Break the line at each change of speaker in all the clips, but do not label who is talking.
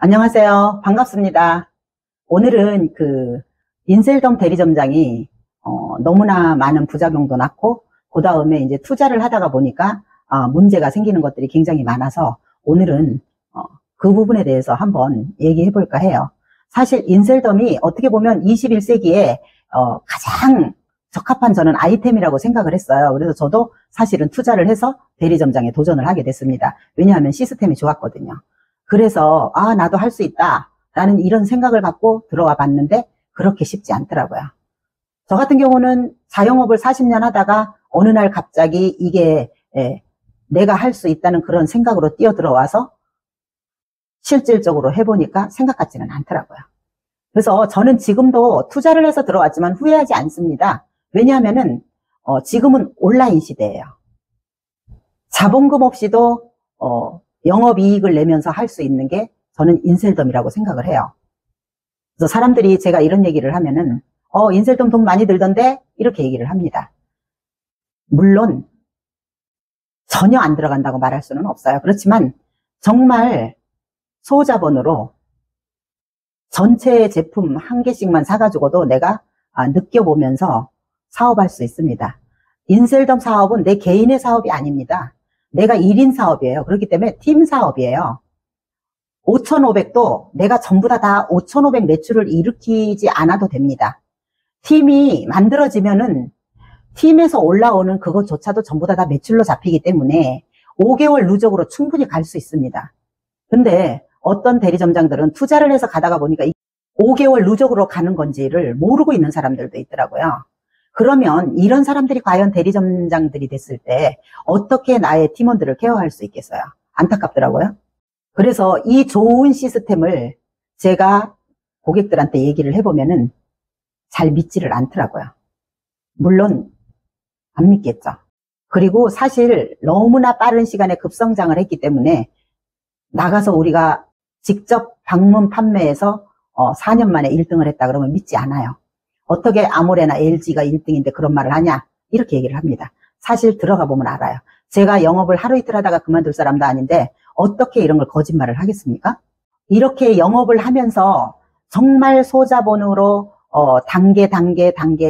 안녕하세요. 반갑습니다. 오늘은 인셀덤 대리점장이 너무나 많은 부작용도 낳고 그 다음에 이제 투자를 하다가 보니까 문제가 생기는 것들이 굉장히 많아서 오늘은 그 부분에 대해서 한번 얘기해 볼까 해요. 사실 인셀덤이 어떻게 보면 21세기에 가장 적합한 저는 아이템이라고 생각을 했어요. 그래서 저도 사실은 투자를 해서 대리점장에 도전을 하게 됐습니다. 왜냐하면 시스템이 좋았거든요. 그래서 나도 할 수 있다 라는 이런 생각을 갖고 들어와 봤는데 그렇게 쉽지 않더라고요. 저 같은 경우는 자영업을 40년 하다가 어느 날 갑자기 이게 내가 할 수 있다는 그런 생각으로 뛰어들어와서 실질적으로 해보니까 생각 같지는 않더라고요. 그래서 저는 지금도 투자를 해서 들어왔지만 후회하지 않습니다. 왜냐하면은 지금은 온라인 시대예요. 자본금 없이도 영업이익을 내면서 할 수 있는 게 저는 인셀덤이라고 생각을 해요. 그래서 사람들이 제가 이런 얘기를 하면은 인셀덤 돈 많이 들던데 이렇게 얘기를 합니다. 물론 전혀 안 들어간다고 말할 수는 없어요. 그렇지만 정말 소자본으로 전체 제품 한 개씩만 사가지고도 내가 느껴보면서 사업할 수 있습니다. 인셀덤 사업은 내 개인의 사업이 아닙니다. 내가 1인 사업이에요. 그렇기 때문에 팀 사업이에요. 5,500도 내가 전부 다 5,500 매출을 일으키지 않아도 됩니다. 팀이 만들어지면은 팀에서 올라오는 그것조차도 전부 다 매출로 잡히기 때문에 5개월 누적으로 충분히 갈 수 있습니다. 근데 어떤 대리점장들은 투자를 해서 가다가 보니까 5개월 누적으로 가는 건지를 모르고 있는 사람들도 있더라고요. 그러면 이런 사람들이 과연 대리점장들이 됐을 때 어떻게 나의 팀원들을 케어할 수 있겠어요? 안타깝더라고요. 그래서 이 좋은 시스템을 제가 고객들한테 얘기를 해보면은 잘 믿지를 않더라고요. 물론 안 믿겠죠. 그리고 사실 너무나 빠른 시간에 급성장을 했기 때문에 나가서 우리가 직접 방문 판매해서 4년 만에 1등을 했다 그러면 믿지 않아요. 어떻게 아모레나 LG가 1등인데 그런 말을 하냐 이렇게 얘기를 합니다. 사실 들어가 보면 알아요. 제가 영업을 하루 이틀 하다가 그만둘 사람도 아닌데 어떻게 이런 걸 거짓말을 하겠습니까? 이렇게 영업을 하면서 정말 소자본으로 단계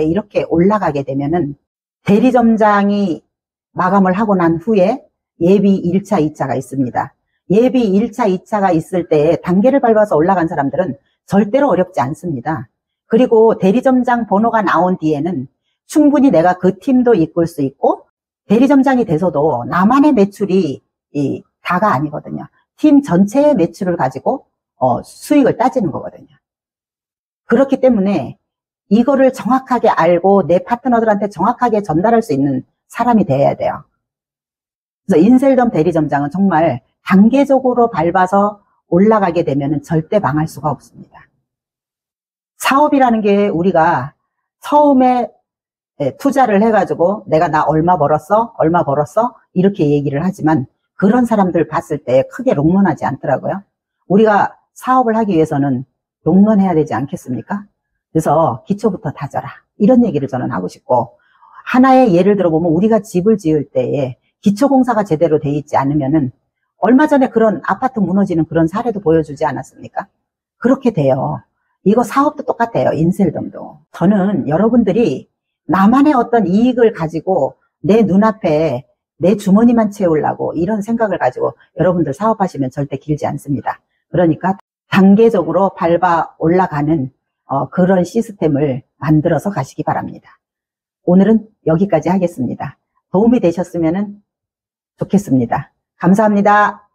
이렇게 올라가게 되면은 대리점장이 마감을 하고 난 후에 예비 1차, 2차가 있습니다. 예비 1차, 2차가 있을 때 단계를 밟아서 올라간 사람들은 절대로 어렵지 않습니다. 그리고 대리점장 번호가 나온 뒤에는 충분히 내가 그 팀도 이끌 수 있고 대리점장이 돼서도 나만의 매출이 다가 아니거든요. 팀 전체의 매출을 가지고 수익을 따지는 거거든요. 그렇기 때문에 이거를 정확하게 알고 내 파트너들한테 정확하게 전달할 수 있는 사람이 돼야 돼요. 그래서 인셀덤 대리점장은 정말 단계적으로 밟아서 올라가게 되면 절대 망할 수가 없습니다. 사업이라는 게 우리가 처음에 투자를 해가지고 내가 나 얼마 벌었어 이렇게 얘기를 하지만 그런 사람들 봤을 때 크게 롱런하지 않더라고요. 우리가 사업을 하기 위해서는 롱런해야 되지 않겠습니까? 그래서 기초부터 다져라 이런 얘기를 저는 하고 싶고, 하나의 예를 들어보면 우리가 집을 지을 때에 기초공사가 제대로 돼 있지 않으면은 얼마 전에 그런 아파트 무너지는 그런 사례도 보여주지 않았습니까? 그렇게 돼요. 이거 사업도 똑같아요. 인셀덤도. 저는 여러분들이 나만의 어떤 이익을 가지고 내 눈앞에 내 주머니만 채우려고 이런 생각을 가지고 여러분들 사업하시면 절대 길지 않습니다. 그러니까 단계적으로 밟아 올라가는 그런 시스템을 만들어서 가시기 바랍니다. 오늘은 여기까지 하겠습니다. 도움이 되셨으면 좋겠습니다. 감사합니다.